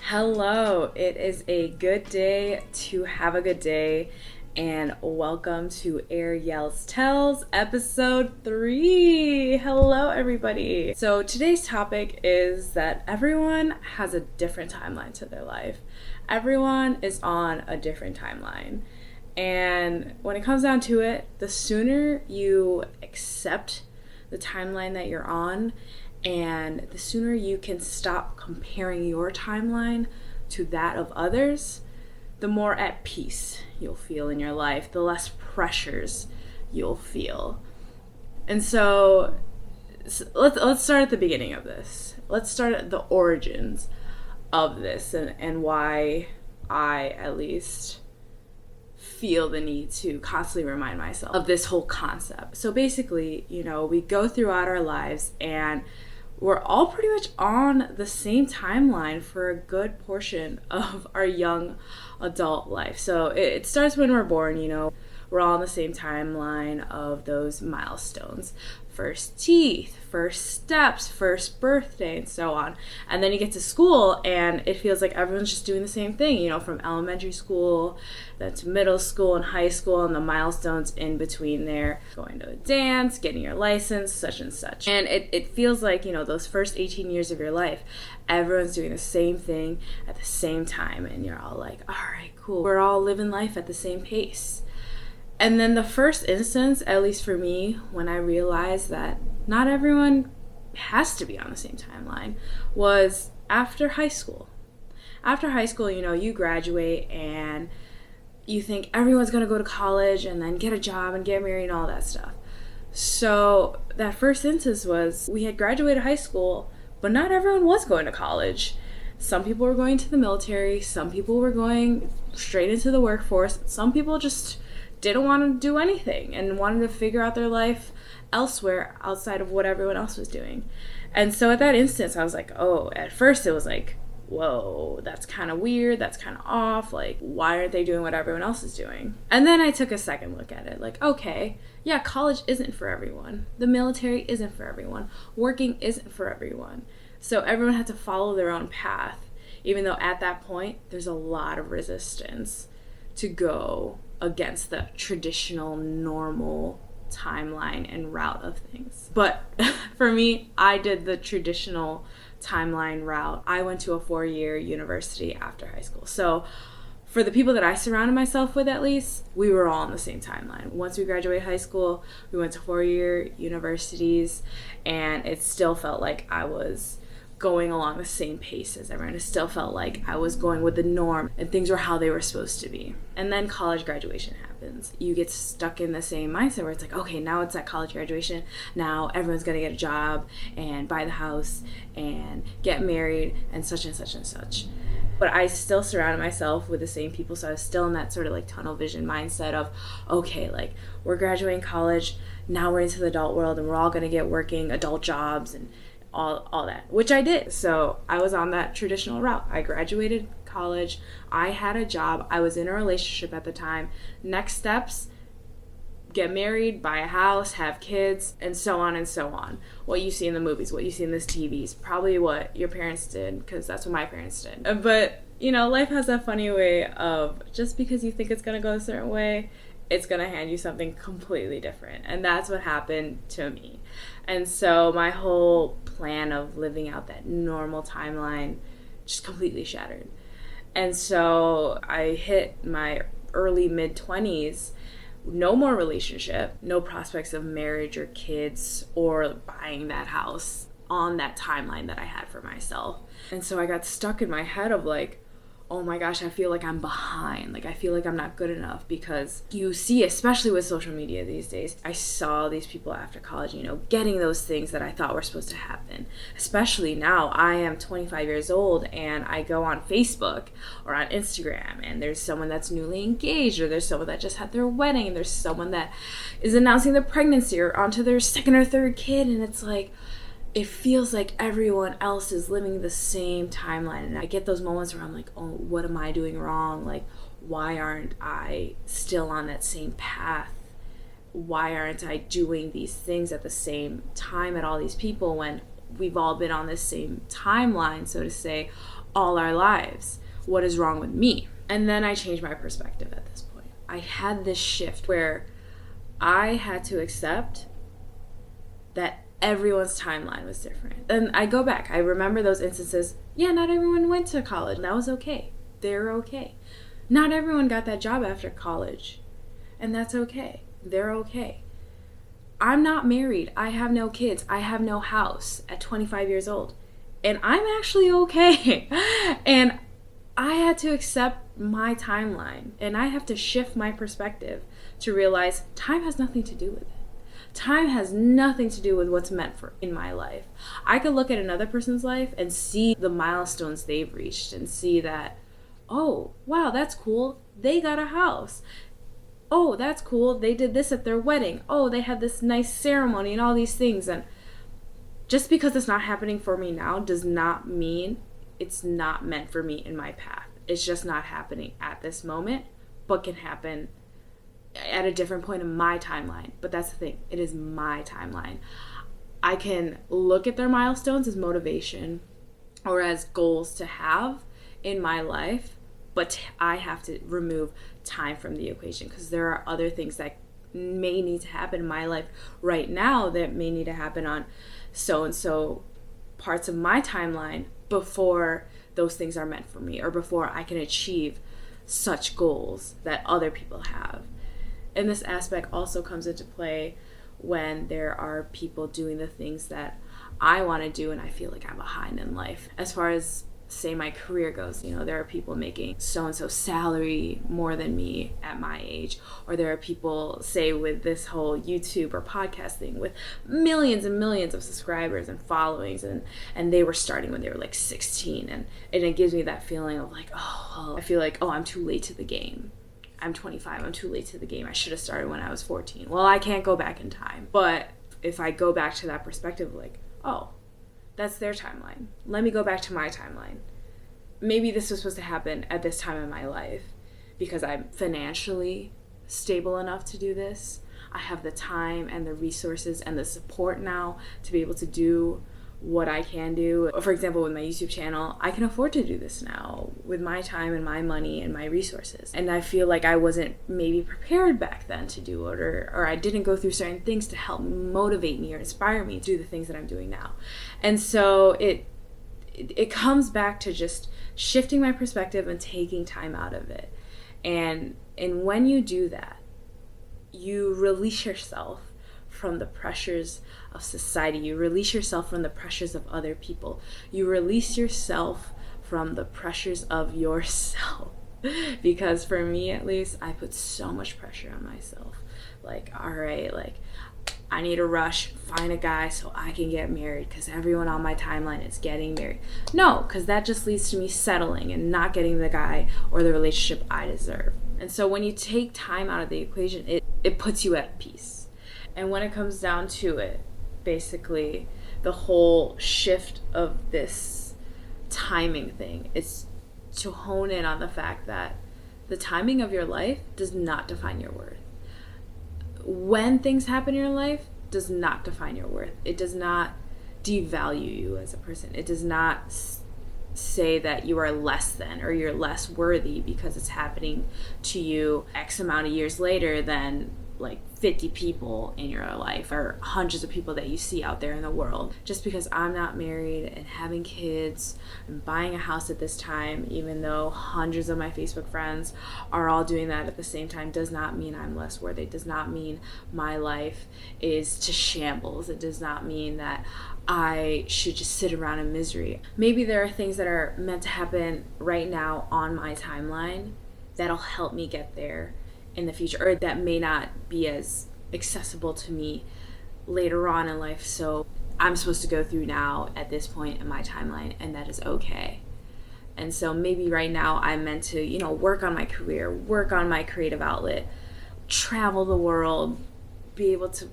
Hello, it is a good day to have a good day, and welcome to Airyells Tells episode 3. Hello, everybody. So today's topic is that everyone has a different timeline to their life. Everyone is on a different timeline. And when it comes down to it, the sooner you accept the timeline that you're on, and the sooner you can stop comparing your timeline to that of others, the more at peace you'll feel in your life, the less pressures you'll feel. And so let's start at the beginning of this. Let's start at the origins of this and why I, at least, feel the need to constantly remind myself of this whole concept. So basically, we go throughout our lives and we're all pretty much on the same timeline for a good portion of our young adult life. So it starts when we're born, we're all on the same timeline of those milestones. First teeth, first steps, first birthday, and so on. And then you get to school and it feels like everyone's just doing the same thing, from elementary school, then to middle school and high school, and the milestones in between there, going to a dance, getting your license, such and such. And it feels like, those first 18 years of your life, everyone's doing the same thing at the same time. And you're all like, all right, cool. We're all living life at the same pace. And then the first instance, at least for me, when I realized that not everyone has to be on the same timeline, was after high school. After high school, you graduate and you think everyone's going to go to college and then get a job and get married and all that stuff. So that first instance was we had graduated high school, but not everyone was going to college. Some people were going to the military. Some people were going straight into the workforce. Some people just didn't want to do anything and wanted to figure out their life elsewhere outside of what everyone else was doing. And so at that instance, I was like, at first it was like, whoa, that's kind of weird. That's kind of off. Like, why aren't they doing what everyone else is doing? And then I took a second look at it. Like, okay, yeah, college isn't for everyone. The military isn't for everyone. Working isn't for everyone. So everyone had to follow their own path, even though at that point, there's a lot of resistance to go against the traditional, normal timeline and route of things. But for me, I did the traditional timeline route. I went to a 4-year university after high school. So for the people that I surrounded myself with, at least, we were all on the same timeline. Once we graduated high school, we went to 4-year universities, and it still felt like I was going along the same pace as everyone. It still felt like I was going with the norm and things were how they were supposed to be. And then college graduation happens. You get stuck in the same mindset where it's like, okay, now it's at college graduation. Now everyone's gonna get a job and buy the house and get married and such and such and such. But I still surrounded myself with the same people, so I was still in that sort of like tunnel vision mindset of, okay, like we're graduating college, now we're into the adult world and we're all gonna get working adult jobs and all that, which I did. So I was on that traditional route. I graduated college, I had a job, I was in a relationship at the time. Next steps, get married, buy a house, have kids, and so on and so on. What you see in the movies, what you see in this TVs, probably what your parents did, because that's what my parents did. But life has that funny way of, just because you think it's gonna go a certain way, it's going to hand you something completely different. And that's what happened to me. And so my whole plan of living out that normal timeline just completely shattered. And so I hit my early mid-20s, no more relationship, no prospects of marriage or kids or buying that house on that timeline that I had for myself. And so I got stuck in my head of like, oh my gosh, I feel like I'm behind. Like, I feel like I'm not good enough, because you see, especially with social media these days, I saw these people after college, getting those things that I thought were supposed to happen. Especially now, I am 25 years old and I go on Facebook or on Instagram and there's someone that's newly engaged, or there's someone that just had their wedding, and there's someone that is announcing their pregnancy or onto their second or third kid, and it's like, it feels like everyone else is living the same timeline. And I get those moments where I'm like, oh, what am I doing wrong? Like, why aren't I still on that same path? Why aren't I doing these things at the same time at all these people when we've all been on this same timeline, so to say, all our lives. What is wrong with me? And then I changed my perspective at this point. I had this shift where I had to accept that everyone's timeline was different. And I go back. I remember those instances. Yeah, not everyone went to college. That was okay. They're okay. Not everyone got that job after college. And that's okay. They're okay. I'm not married. I have no kids. I have no house at 25 years old. And I'm actually okay. And I had to accept my timeline. And I have to shift my perspective to realize time has nothing to do with it. Time has nothing to do with what's meant for in my life. I could look at another person's life and see the milestones they've reached and see that, oh, wow, that's cool. They got a house. Oh, that's cool. They did this at their wedding. Oh, they had this nice ceremony and all these things. And just because it's not happening for me now does not mean it's not meant for me in my path. It's just not happening at this moment, but can happen at a different point in my timeline. But that's the thing. It is my timeline. I can look at their milestones as motivation or as goals to have in my life, but I have to remove time from the equation because there are other things that may need to happen in my life right now that may need to happen on so-and-so parts of my timeline before those things are meant for me or before I can achieve such goals that other people have. And this aspect also comes into play when there are people doing the things that I want to do and I feel like I'm behind in life. As far as, say, my career goes, there are people making so-and-so salary more than me at my age. Or there are people, say, with this whole YouTube or podcast thing with millions and millions of subscribers and followings. And they were starting when they were like 16. And it gives me that feeling of like, I feel like, I'm too late to the game. I'm 25, I'm too late to the game. I should have started when I was 14. Well, I can't go back in time. But if I go back to that perspective, like, that's their timeline. Let me go back to my timeline. Maybe this was supposed to happen at this time in my life because I'm financially stable enough to do this. I have the time and the resources and the support now to be able to do what I can do. For example, with my YouTube channel, I can afford to do this now with my time and my money and my resources. And I feel like I wasn't maybe prepared back then to do it, or I didn't go through certain things to help motivate me or inspire me to do the things that I'm doing now. And so it comes back to just shifting my perspective and taking time out of it. And when you do that, you release yourself from the pressures of society. You release yourself from the pressures of other people. You release yourself from the pressures of yourself. Because for me, at least, I put so much pressure on myself. Like, all right, like, I need to rush, find a guy so I can get married because everyone on my timeline is getting married. No, because that just leads to me settling and not getting the guy or the relationship I deserve. And so when you take time out of the equation, it puts you at peace. And when it comes down to it, basically, the whole shift of this timing thing is to hone in on the fact that the timing of your life does not define your worth. When things happen in your life does not define your worth. It does not devalue you as a person. It does not say that you are less than or you're less worthy because it's happening to you X amount of years later than like 50 people in your life or hundreds of people that you see out there in the world. Just because I'm not married and having kids and buying a house at this time, even though hundreds of my Facebook friends are all doing that at the same time, does not mean I'm less worthy. It does not mean my life is to shambles. It does not mean that I should just sit around in misery. Maybe there are things that are meant to happen right now on my timeline that'll help me get there in the future, or that may not be as accessible to me later on in life. So I'm supposed to go through now at this point in my timeline, and that is okay. And so maybe right now I'm meant to, work on my career, work on my creative outlet, travel the world, be able to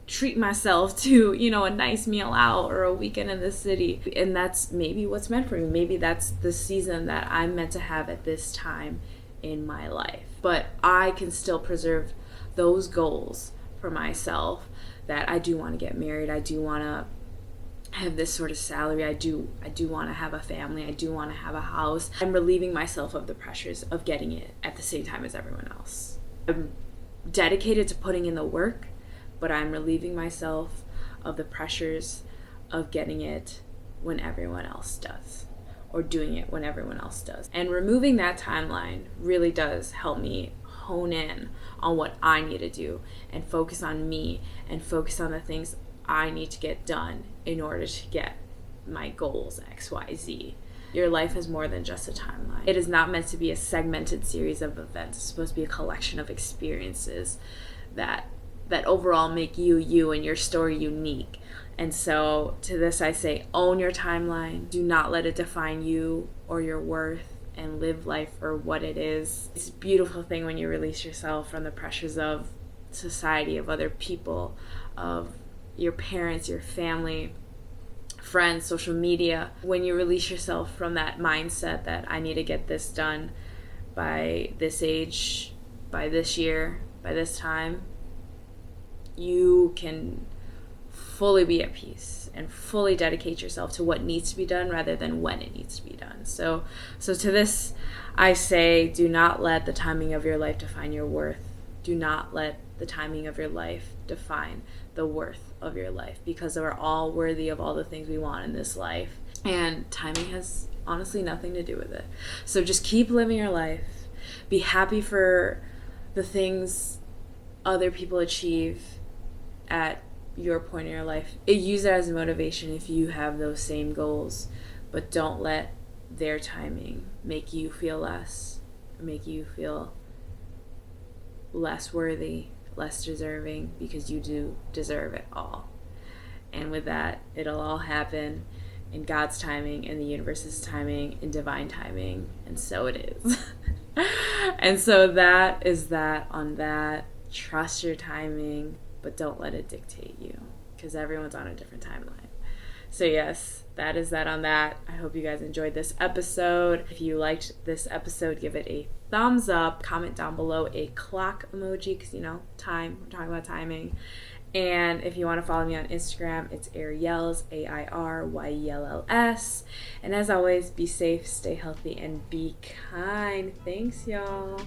treat myself to, a nice meal out or a weekend in the city. And that's maybe what's meant for me. Maybe that's the season that I'm meant to have at this time in my life. But I can still preserve those goals for myself, that I do want to get married. I do want to I have this sort of salary. I do want to have a family. I do want to have a house. I'm relieving myself of the pressures of getting it at the same time as everyone else. I'm dedicated to putting in the work, but I'm relieving myself of the pressures of getting it when everyone else does, or doing it when everyone else does. And removing that timeline really does help me hone in on what I need to do and focus on me and focus on the things I need to get done in order to get my goals, XYZ. Your life is more than just a timeline. It is not meant to be a segmented series of events. It's supposed to be a collection of experiences that overall make you and your story unique. And so to this I say, own your timeline. Do not let it define you or your worth, and live life for what it is. It's a beautiful thing when you release yourself from the pressures of society, of other people, of your parents, your family, friends, social media. When you release yourself from that mindset that I need to get this done by this age, by this year, by this time, you can fully be at peace and fully dedicate yourself to what needs to be done rather than when it needs to be done. So to this I say, do not let the timing of your life define your worth. Do not let the timing of your life define the worth of your life, because we're all worthy of all the things we want in this life, and timing has honestly nothing to do with it. So just keep living your life. Be happy for the things other people achieve at your point in your life. Use it as a motivation if you have those same goals, but don't let their timing make you feel less, or make you feel less worthy, less deserving, because you do deserve it all. And with that, it'll all happen in God's timing, in the universe's timing, in divine timing, and so it is. And so that is that on that. Trust your timing, but don't let it dictate you, because everyone's on a different timeline. So yes, that is that on that. I hope you guys enjoyed this episode. If you liked this episode, give it a thumbs up. Comment down below a clock emoji, because time. We're talking about timing. And if you want to follow me on Instagram, it's airyells, airyells. And as always, be safe, stay healthy, and be kind. Thanks, y'all.